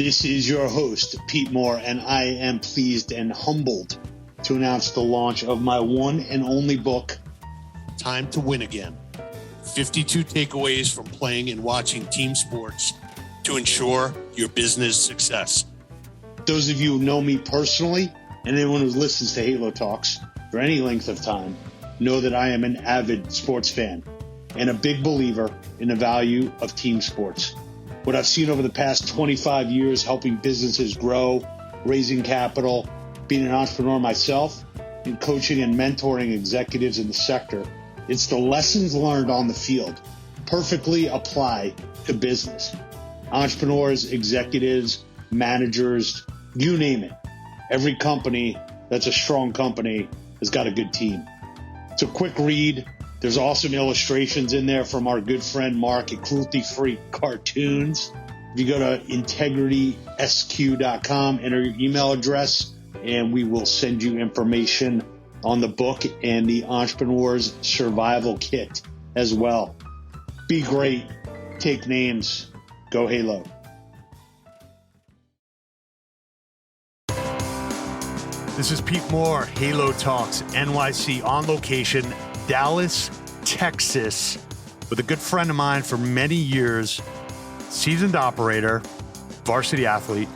This is your host, Pete Moore, and I am pleased and humbled to announce the launch of my one and only book, Time to Win Again. 52 takeaways from playing and watching team sports to ensure your business success. Those of you who know me personally, and anyone who listens to Halo Talks for any length of time, know that I am an avid sports fan and a big believer in the value of team sports. What I've seen over the past 25 years helping businesses grow, raising capital, being an entrepreneur myself, and coaching and mentoring executives in the sector, it's the lessons learned on the field perfectly apply to business. Entrepreneurs, executives, managers, you name it. Every company that's a strong company has got a good team. It's a quick read. There's awesome illustrations in there from our good friend Mark at Cruelty Free Cartoons. If you go to integritysq.com, enter your email address, and we will send you information on the book and the Entrepreneur's Survival Kit as well. Be great. Take names. Go Halo. This is Pete Moore, Halo Talks NYC, on location, Dallas, Texas, with a good friend of mine for many years, seasoned operator, varsity athlete,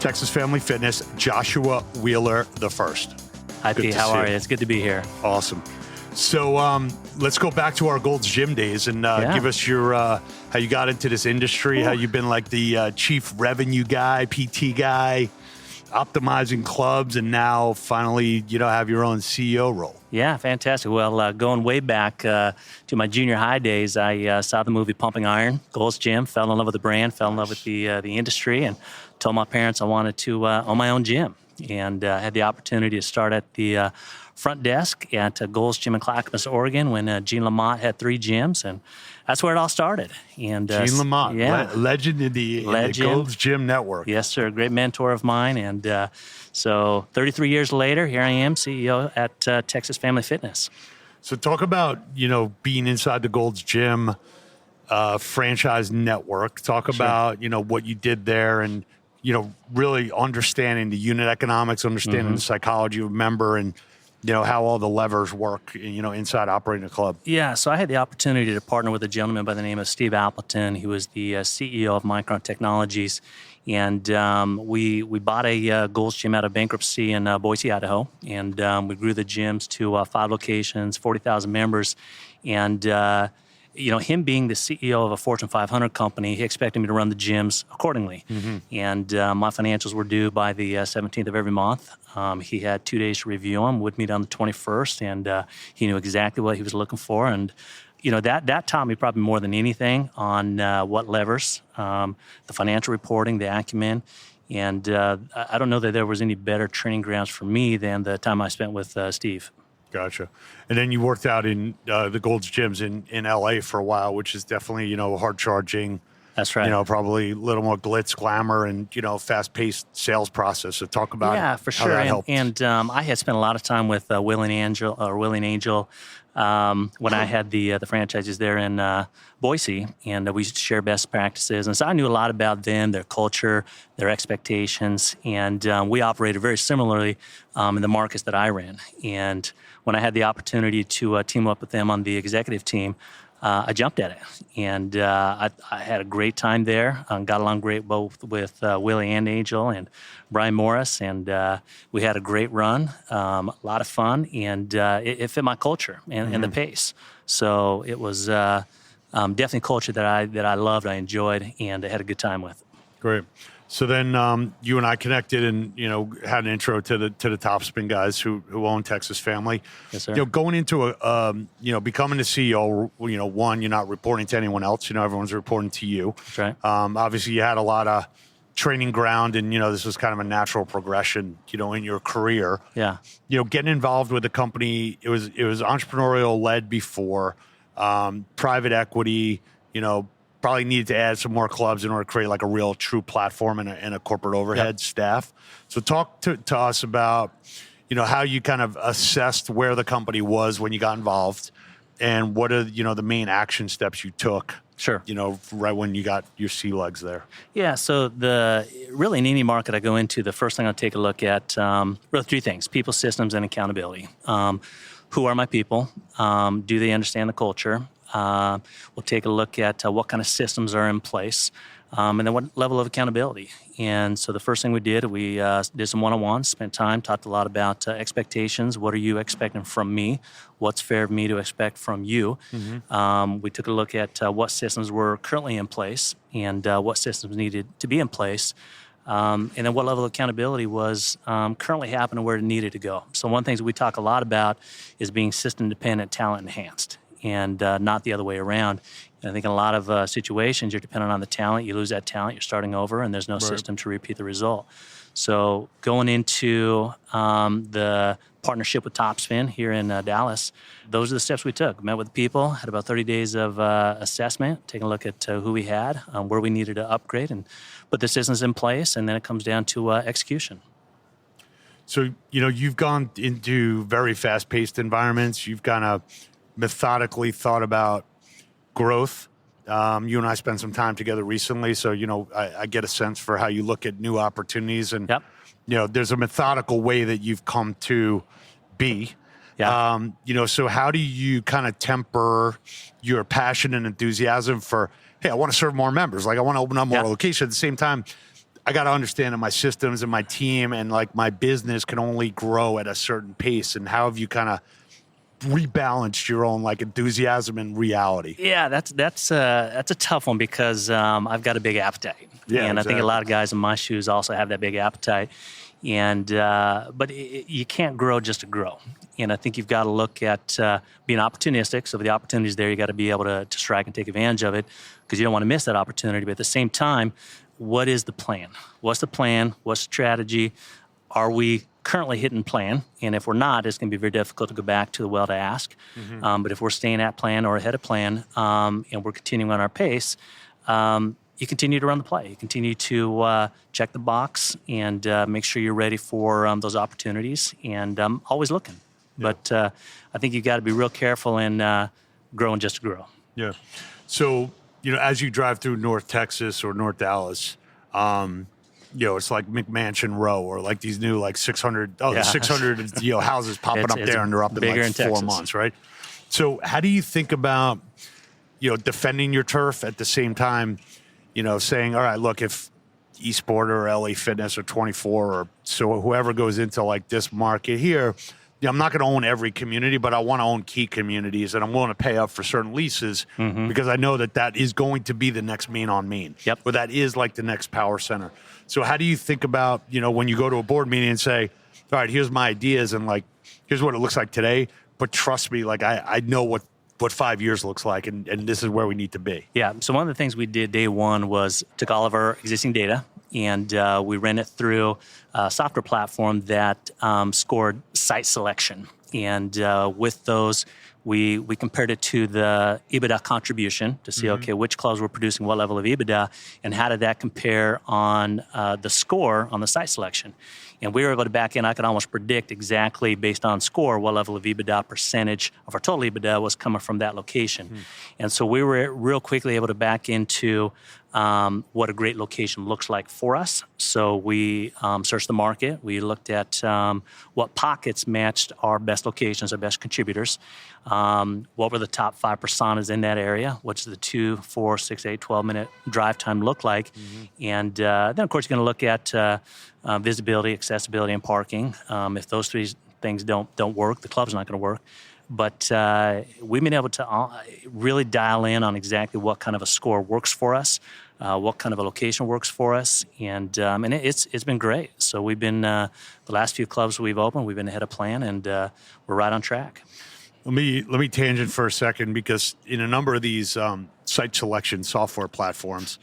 Texas Family Fitness, Joshua Wheeler the First. Hi, Pete. How are you? It's good to be here. Awesome. So let's go back to our Gold's Gym days and give us your how you got into this industry, how you've been like the chief revenue guy, PT guy, optimizing clubs, and now finally, have your own CEO role. Yeah, fantastic. Well, going way back to my junior high days, I saw the movie Pumping Iron, Gold's Gym, fell in love with the brand, fell in love with the industry, and told my parents I wanted to own my own gym. And had the opportunity to start at the front desk at Gold's Gym in Clackamas, Oregon, when Gene Lamont had 3 gyms, and that's where it all started. And Gene Lamont, legend in the Gold's Gym network. Yes, sir. Great mentor of mine. And so 33 years later, here I am, CEO at Texas Family Fitness. So talk about, being inside the Gold's Gym franchise network. Talk about, what you did there and, really understanding the unit economics, understanding the psychology of a member, and how all the levers work, inside operating a club. Yeah, so I had the opportunity to partner with a gentleman by the name of Steve Appleton. He was the CEO of Micron Technologies, and we bought a Gold's Gym out of bankruptcy in Boise, Idaho, and we grew the gyms to 5 locations, 40,000 members, and him being the CEO of a Fortune 500 company, he expected me to run the gyms accordingly. And my financials were due by the 17th of every month. He had 2 days to review them, would meet on the 21st, and he knew exactly what he was looking for. And, that taught me probably more than anything on what levers, the financial reporting, the acumen. And I don't know that there was any better training grounds for me than the time I spent with Steve. Gotcha. And then you worked out in the Gold's Gyms in LA for a while, which is definitely, hard charging. That's right. Probably a little more glitz, glamour, and, fast paced sales process. So talk about yeah, for sure. How that helped. And I had spent a lot of time with Willie and Angel when I had the franchises there in Boise, and we used to share best practices. And so I knew a lot about them, their culture, their expectations, and we operated very similarly in the markets that I ran. And when I had the opportunity to team up with them on the executive team, I jumped at it, and I had a great time there. Got along great both with Willie and Angel and Brian Morris, and we had a great run, a lot of fun, and it fit my culture and the pace. So it was definitely a culture that I loved, I enjoyed, and I had a good time with. Great. So then you and I connected and, had an intro to the Topspin guys who own Texas Family. Yes, sir. Going into becoming the CEO, one, you're not reporting to anyone else. Everyone's reporting to you. That's right. Obviously, you had a lot of training ground, and, this was kind of a natural progression, in your career. Yeah. Getting involved with the company, it was entrepreneurial led before, private equity, probably needed to add some more clubs in order to create like a real true platform and a corporate overhead staff. So talk to us about, how you kind of assessed where the company was when you got involved, and what are, the main action steps you took Sure. Right when you got your sea legs there? Yeah, so really in any market I go into, the first thing I'll take a look at, really three things: people, systems, and accountability. Who are my people? Do they understand the culture? We'll take a look at what kind of systems are in place, and then what level of accountability. And so the first thing we did did some one-on-ones, spent time, talked a lot about expectations. What are you expecting from me? What's fair of me to expect from you? Mm-hmm. We took a look at what systems were currently in place and what systems needed to be in place. And then what level of accountability was currently happening where it needed to go. So one of the things we talk a lot about is being system dependent, talent enhanced, and not the other way around. And I think in a lot of situations, you're dependent on the talent. You lose that talent, you're starting over, and there's no system to repeat the result. So going into the partnership with Topspin here in Dallas, those are the steps we took. Met with people, had about 30 days of assessment, taking a look at who we had, where we needed to upgrade, and put the systems in place, and then it comes down to execution. So, you've gone into very fast-paced environments. You've kind of methodically thought about growth. You and I spent some time together recently, so, I get a sense for how you look at new opportunities. And, there's a methodical way that you've come to be. Yeah. So how do you kind of temper your passion and enthusiasm for, hey, I want to serve more members. Like, I want to open up more locations. At the same time, I got to understand that my systems and my team and like my business can only grow at a certain pace. And how have you kind of rebalanced your own like enthusiasm and reality? Yeah, that's a tough one because I've got a big appetite. Yeah, and exactly. I think a lot of guys in my shoes also have that big appetite. And but you can't grow just to grow. And I think you've got to look at being opportunistic. So if the opportunity is there, you got to be able to strike and take advantage of it because you don't want to miss that opportunity. But at the same time, what is the plan? What's the plan? What's the strategy? Are we currently hitting plan? And if we're not, it's going to be very difficult to go back to the well to ask. Mm-hmm. But if we're staying at plan or ahead of plan and we're continuing on our pace, you continue to run the play. You continue to check the box and make sure you're ready for those opportunities. And always looking. Yeah. But I think you've got to be real careful in growing just to grow. Yeah. So, as you drive through North Texas or North Dallas, it's like McMansion Row or like these new like 600 houses popping up there and they're up in like 4 months, right? So how do you think about, defending your turf at the same time, saying, all right, look, if eSport or LA Fitness or 24 or so whoever goes into like this market here, I'm not going to own every community, but I want to own key communities, and I'm willing to pay up for certain leases because I know that is going to be the next main on main, or that is like the next power center. So how do you think about, when you go to a board meeting and say, all right, here's my ideas and like, here's what it looks like today, but trust me, like I know what 5 years looks like, and this is where we need to be. Yeah, so one of the things we did day one was took all of our existing data and we ran it through a software platform that scored site selection. And with those, we compared it to the EBITDA contribution to see, okay, which clubs were producing what level of EBITDA, and how did that compare on the score on the site selection. And we were able to back in, I could almost predict exactly based on score what level of EBITDA percentage of our total EBITDA was coming from that location. And so we were real quickly able to back into what a great location looks like for us. So we searched the market. We looked at what pockets matched our best locations, our best contributors. What were the top 5 personas in that area? What's the 2, 4, 6, 8, 12-minute drive time look like? And then, of course, you're going to look at visibility, accessibility, and parking. If those three things don't work, the club's not going to work. But we've been able to really dial in on exactly what kind of a score works for us, what kind of a location works for us, and it's been great. So we've been the last few clubs we've opened, we've been ahead of plan, and we're right on track. Let me tangent for a second, because in a number of these site selection software platforms,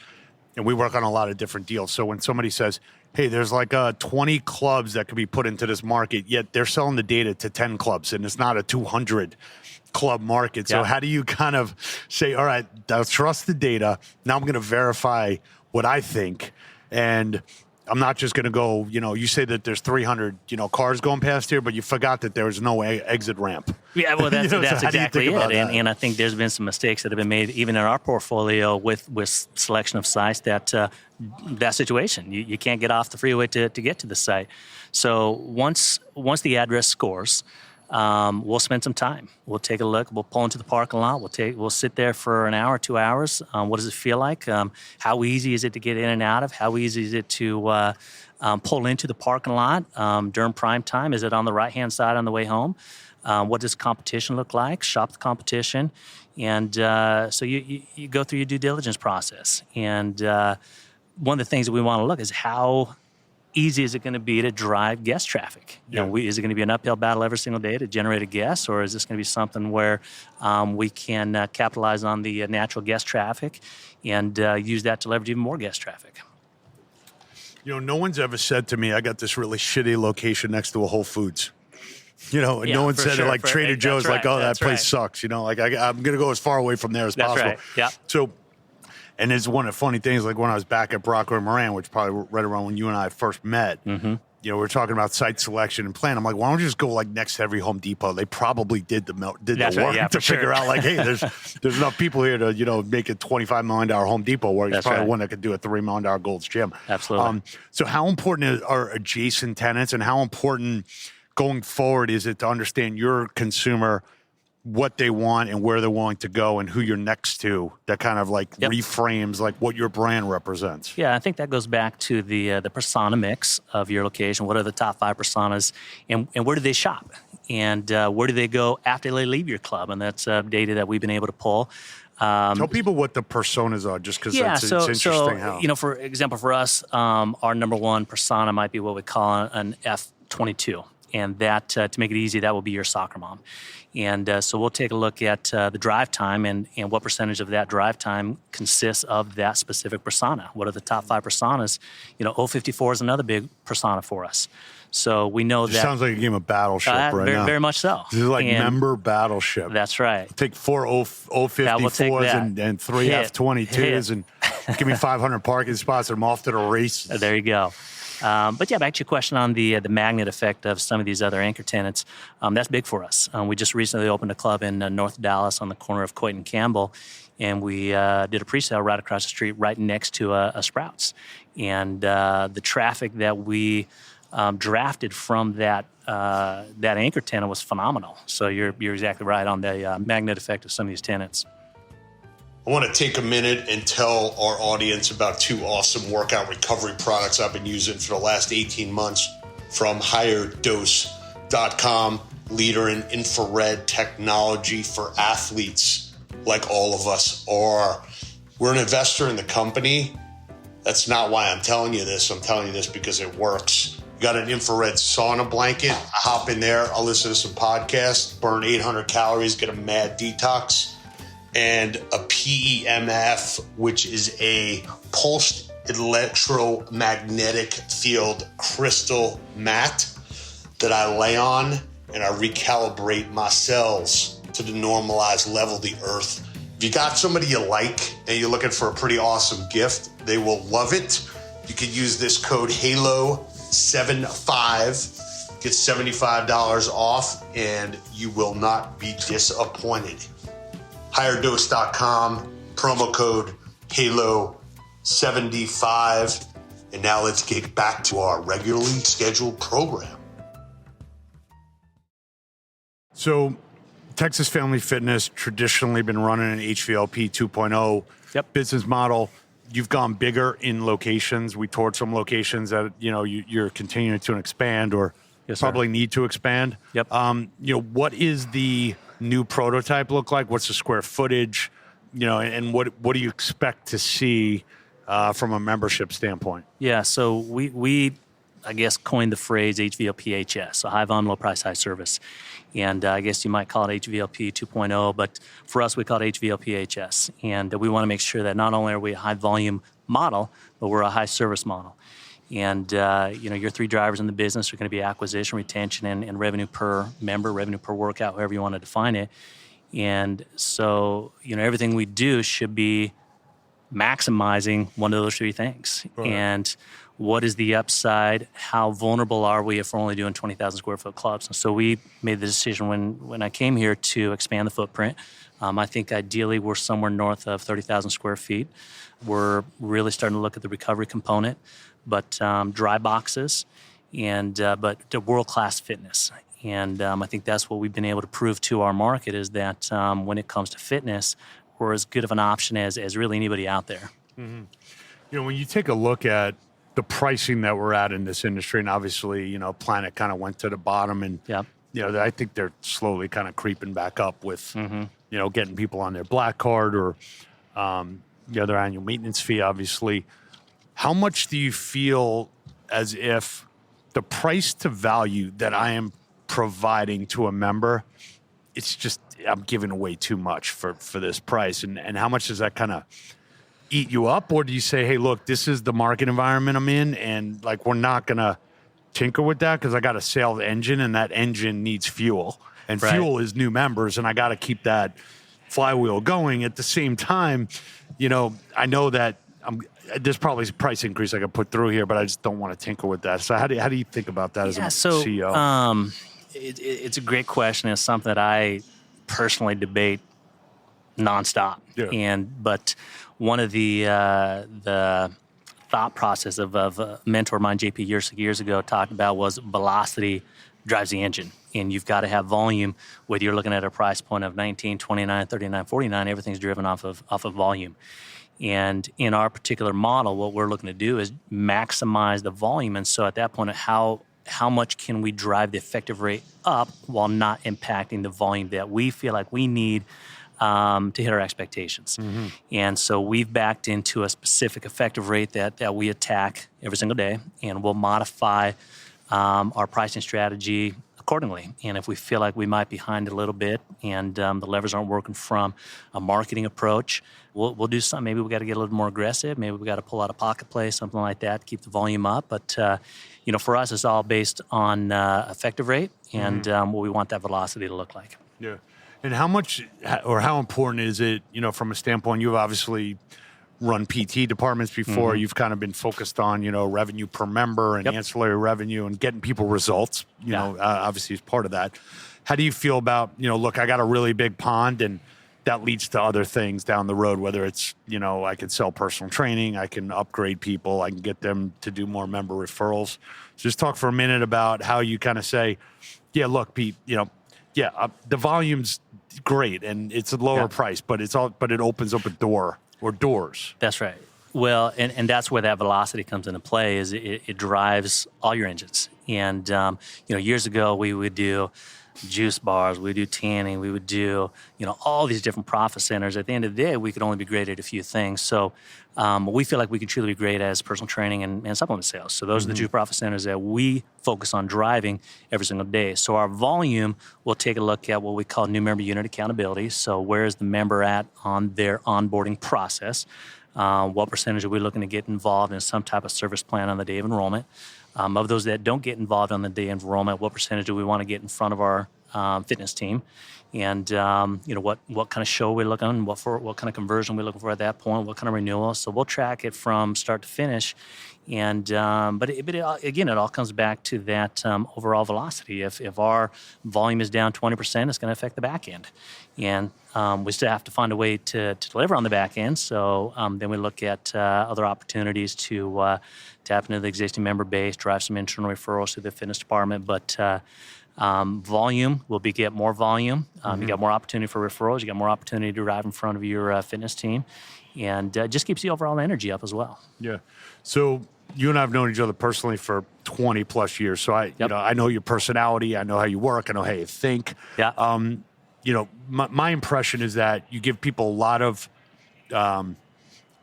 and we work on a lot of different deals. So when somebody says, hey, there's like 20 clubs that could be put into this market, yet they're selling the data to 10 clubs, and it's not a 200 club market. So how do you kind of say, all right, I'll trust the data. Now I'm going to verify what I think. And I'm not just going to go, you say that there's 300, cars going past here, but you forgot that there was no exit ramp. Yeah, well, that's, that's so exactly it. And I think there's been some mistakes that have been made even in our portfolio with selection of sites that situation. You can't get off the freeway to get to the site. So once the address scores, we'll spend some time. We'll take a look. We'll pull into the parking lot. We'll sit there for an hour, 2 hours. What does it feel like? How easy is it to get in and out of? How easy is it to pull into the parking lot during prime time? Is it on the right-hand side on the way home? What does competition look like? Shop the competition. And so you go through your due diligence process. And one of the things that we want to look is how easy is it going to be to drive guest traffic? Is it going to be an uphill battle every single day to generate a guest, or is this going to be something where we can capitalize on the natural guest traffic and use that to leverage even more guest traffic? No one's ever said to me, I got this really shitty location next to a Whole Foods. No one said it like Trader Joe's, like, oh, that place sucks. Like I'm going to go as far away from there as possible. Right. Yeah. So, and it's one of the funny things, like when I was back at Brocco and Moran, which probably right around when you and I first met, we were talking about site selection and plan. I'm like, why don't you just go like next to every Home Depot? They probably did the work to figure out like, hey, there's enough people here to, make a $25 million Home Depot work. It's probably one that could do a $3 million Gold's Gym. Absolutely. So how important are adjacent tenants, and how important going forward is it to understand your consumer, what they want and where they're willing to go and who you're next to, that kind of like reframes like what your brand represents? Yeah, I think that goes back to the persona mix of your location. What are the top 5 personas, and where do they shop? And where do they go after they leave your club? And that's data that we've been able to pull. Tell people what the personas are, just because it's interesting how. For example, for us, our number one persona might be what we call an F22. And that, to make it easy, that will be your soccer mom. And so we'll take a look at the drive time and what percentage of that drive time consists of that specific persona. What are the top 5 personas? 054 is another big persona for us. So we know that. Sounds like a game of Battleship right now. Very much so. This is like member Battleship. That's right. Take 4 054s and 3 F22s and give me 500 parking spots and I'm off to the races. There you go. But yeah, back to your question on the magnet effect of some of these other anchor tenants, that's big for us. We just recently opened a club in North Dallas on the corner of Coit and Campbell, and we did a pre-sale right across the street, right next to a Sprouts. And the traffic that we drafted from that anchor tenant was phenomenal. So you're exactly right on the magnet effect of some of these tenants. I want to take a minute and tell our audience about 2 awesome workout recovery products I've been using for the last 18 months from higherdose.com, leader in infrared technology for athletes like all of us are. We're an investor in the company. That's not why I'm telling you this. I'm telling you this because it works. You got an infrared sauna blanket. I hop in there. I'll listen to some podcasts, burn 800 calories, get a mad detox. And a PEMF, which is a pulsed electromagnetic field crystal mat that I lay on, and I recalibrate my cells to the normalized level of the earth. If you got somebody you like and you're looking for a pretty awesome gift, they will love it. You could use this code HALO75, get $75 off, and you will not be disappointed. higherdose.com, promo code HALO75. And now let's get back to our regularly scheduled program. So Texas Family Fitness traditionally been running an HVLP 2.0 business model. You've gone bigger in locations. We toured some locations that you're continuing to expand or probably need to expand. What is the new prototype look like? What's the square footage? And what do you expect to see from a membership standpoint? Yeah, so we I guess coined the phrase HVLPHS, so high volume, low price, high service. And I guess you might call it HVLP 2.0, but for us we call it HVLPHS. And we want to make sure that not only are we a high volume model, but we're a high service model. And, your 3 drivers in the business are going to be acquisition, retention, and revenue per member, revenue per workout, however you want to define it. And so, everything we do should be maximizing one of those three things. Right. And what is the upside? How vulnerable are we if we're only doing 20,000 square foot clubs? And so we made the decision when I came here to expand the footprint. I think ideally we're somewhere north of 30,000 square feet. We're really starting to look at the recovery component, but dry boxes but the world-class fitness. And I think that's what we've been able to prove to our market is that when it comes to fitness, we're as good of an option as really anybody out there. Mm-hmm. When you take a look at the pricing that we're at in this industry, and obviously, Planet kind of went to the bottom, and I think they're slowly kind of creeping back up with, getting people on their black card or their annual maintenance fee, obviously. How much do you feel as if the price to value that I am providing to a member, it's just I'm giving away too much for this price, and how much does that kind of eat you up? Or do you say, hey, look, this is the market environment I'm in, and like we're not gonna tinker with that because I got a sales engine, and that engine needs fuel, and fuel is new members, and I got to keep that flywheel going. At the same time, I know that there's probably a price increase I could put through here, but I just don't want to tinker with that. So how do you think about that as a CEO? It's a great question. It's something that I personally debate nonstop. Yeah. But one of the thought process of a mentor of mine, JP, years ago, talked about was velocity drives the engine. And you've got to have volume, whether you're looking at a price point of 19, 29, 39, 49, everything's driven off of volume. And in our particular model, what we're looking to do is maximize the volume. And so at that point, how much can we drive the effective rate up while not impacting the volume that we feel like we need to hit our expectations? Mm-hmm. And so we've backed into a specific effective rate that we attack every single day, and we'll modify our pricing strategy accordingly. And if we feel like we might be behind a little bit and the levers aren't working from a marketing approach, we'll do something. Maybe we got to get a little more aggressive. Maybe we got to pull out a pocket play, something like that, to keep the volume up. But for us, it's all based on effective rate and what we want that velocity to look like. Yeah. And how much or how important is it, from a standpoint, you've obviously run PT departments before. You've kind of been focused on, revenue per member and ancillary revenue and getting people results, obviously as part of that. How do you feel about, look, I got a really big pond and that leads to other things down the road, whether it's, I can sell personal training, I can upgrade people, I can get them to do more member referrals. So just talk for a minute about how you kind of say, yeah, look, Pete, the volume's great and it's a lower price, but it opens up a door or doors. That's right. Well, and that's where that velocity comes into play is it drives all your engines. And, years ago we would do juice bars, we would do tanning, we would do, all these different profit centers. At the end of the day, we could only be great at a few things. So we feel like we can truly be great as personal training and supplement sales. So those are the two profit centers that we focus on driving every single day. So our volume, we'll take a look at what we call new member unit accountability. So where is the member at on their onboarding process? What percentage are we looking to get involved in some type of service plan on the day of enrollment? Of those that don't get involved on the day of enrollment, what percentage do we want to get in front of our fitness team? And what kind of show are we looking on? What kind of conversion are we looking for at that point? What kind of renewal? So we'll track it from start to finish. And but it all comes back to that overall velocity. If our volume is down 20%, it's going to affect the back end, and we still have to find a way to deliver on the back end. So then we look at other opportunities to tap into the existing member base, drive some internal referrals to the fitness department. But volume will get more volume. You got more opportunity for referrals. You got more opportunity to drive in front of your fitness team, and just keeps the overall energy up as well. Yeah. So you and I have known each other personally for 20 plus years. So I know your personality. I know how you work. I know how you think. Yeah. My impression is that you give people a lot of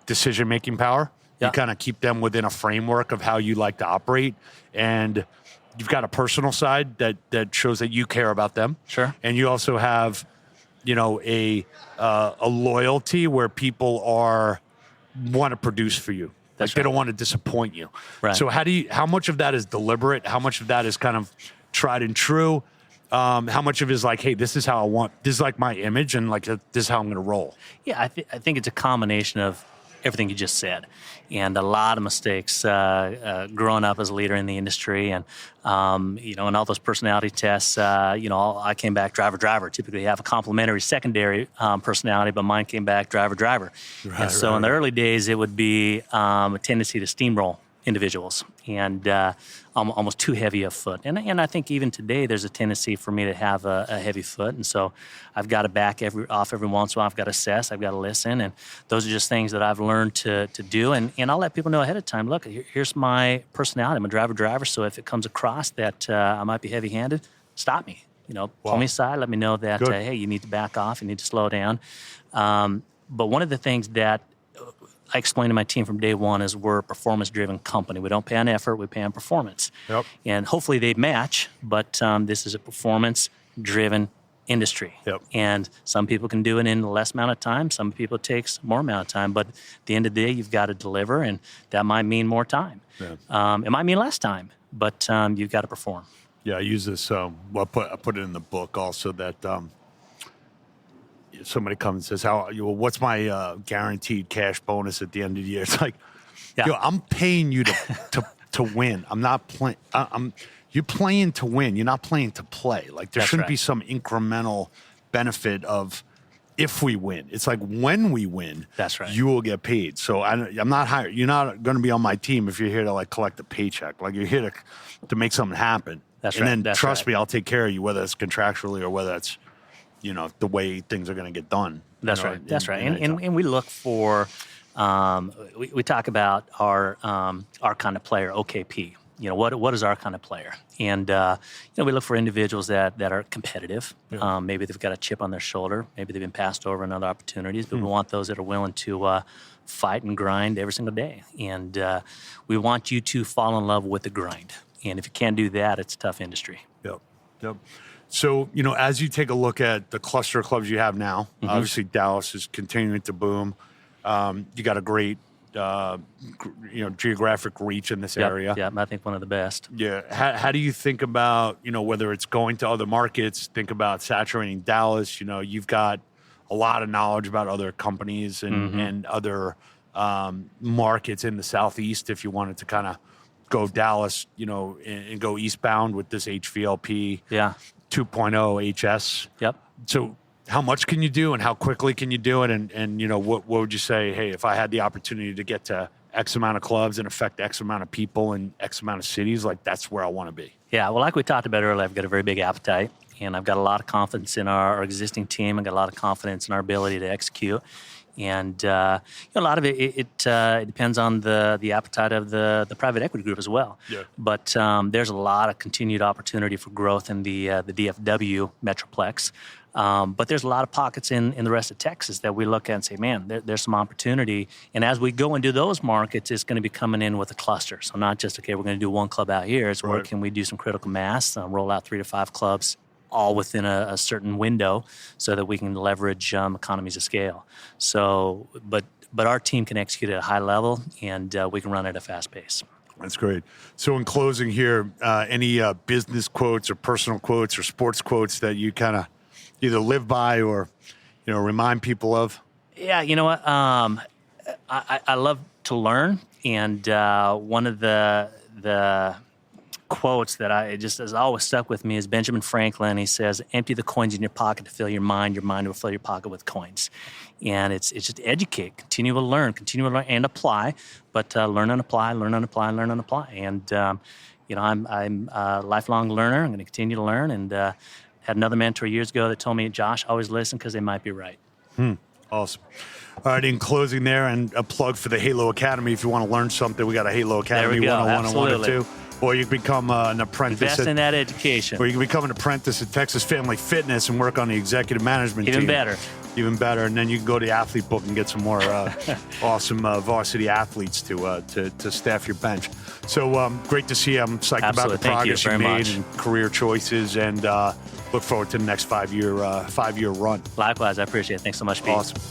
decision-making power. Yeah. You kind of keep them within a framework of how you like to operate. And you've got a personal side that shows that you care about them. Sure. And you also have, a loyalty where people want to produce for you. That's They don't want to disappoint you. Right. So how much of that is deliberate? How much of that is kind of tried and true? How much of it is like, hey, this is how I want, this is like my image, and like this is how I'm going to roll? Yeah, I think it's a combination of everything you just said, and a lot of mistakes growing up as a leader in the industry, and and all those personality tests. I came back driver. Typically, you have a complementary secondary personality, but mine came back driver. And so in the early days, it would be a tendency to steamroll individuals and almost too heavy a foot. And I think even today there's a tendency for me to have a heavy foot. And so I've got to back off every once in a while. I've got to assess. I've got to listen. And those are just things that I've learned to do. And I'll let people know ahead of time, look, here's my personality. I'm a driver. So if it comes across that I might be heavy-handed, stop me. Pull me aside. Let me know that, hey, you need to back off. You need to slow down. But one of the things that I explained to my team from day one is we're a performance-driven company. We don't pay on effort, we pay on performance. Yep. And hopefully they match, but this is a performance-driven industry. Yep. And some people can do it in less amount of time. Some people it takes more amount of time. But at the end of the day, you've got to deliver, and that might mean more time. Yeah. It might mean less time, but you've got to perform. Yeah, I use this. I put it in the book also that somebody comes and says, what's my guaranteed cash bonus at the end of the year? It's like, I'm paying you to win. I'm not playing. You're playing to win. You're not playing to play. Like there shouldn't be some incremental benefit of if we win. It's like when we win, that's right, you will get paid. So I'm not hired. You're not going to be on my team if you're here to like collect a paycheck. Like you're here to make something happen. That's right. And then trust me, I'll take care of you, whether it's contractually or whether it's the way things are going to get done. That's right. That's right. And we look for, we talk about our kind of player, OKP. What is our kind of player? And, we look for individuals that are competitive. Yeah. Maybe they've got a chip on their shoulder. Maybe they've been passed over in other opportunities, but we want those that are willing to fight and grind every single day. And we want you to fall in love with the grind. And if you can't do that, it's a tough industry. Yep. So, as you take a look at the cluster of clubs you have now, obviously Dallas is continuing to boom. You got a great, geographic reach in this area. Yeah, I think one of the best. Yeah. How do you think about, whether it's going to other markets, think about saturating Dallas? You've got a lot of knowledge about other companies and other markets in the Southeast if you wanted to kind of go Dallas, and go eastbound with this HVLP 2.0 HS. Yep. So how much can you do and how quickly can you do it? And what would you say, hey, if I had the opportunity to get to X amount of clubs and affect X amount of people in X amount of cities, like that's where I want to be? Yeah, well, like we talked about earlier, I've got a very big appetite, and I've got a lot of confidence in our existing team. I've got a lot of confidence in our ability to execute. And a lot of it depends on the appetite of the private equity group as well. Yeah. But there's a lot of continued opportunity for growth in the DFW Metroplex. But there's a lot of pockets in the rest of Texas that we look at and say, man, there's some opportunity. And as we go into those markets, it's going to be coming in with a cluster. So not just, okay, we're going to do one club out here. It's where can we do some critical mass, roll out 3 to 5 clubs all within a certain window so that we can leverage economies of scale. So, but our team can execute at a high level, and we can run at a fast pace. That's great. So in closing here, any business quotes or personal quotes or sports quotes that you kind of either live by or, remind people of? Yeah, you know what? I love to learn, and one of the quotes that has always stuck with me is Benjamin Franklin. He says, empty the coins in your pocket to fill your mind will fill your pocket with coins. And it's just educate, continue to learn and apply, but learn and apply. And, I'm a lifelong learner. I'm going to continue to learn, and had another mentor years ago that told me, Josh, always listen because they might be right. Awesome. All right, in closing there, and a plug for the Halo Academy. If you want to learn something, we got a Halo Academy 101 and 102. Or you can become an apprentice. Invest in that education. Or you can become an apprentice at Texas Family Fitness and work on the executive management team. Even better. And then you can go to the athlete book and get some more awesome varsity athletes to staff your bench. So great to see you. I'm psyched about the progress you made and career choices, and look forward to the next 5-year run. Likewise, I appreciate it. Thanks so much, Pete. Awesome.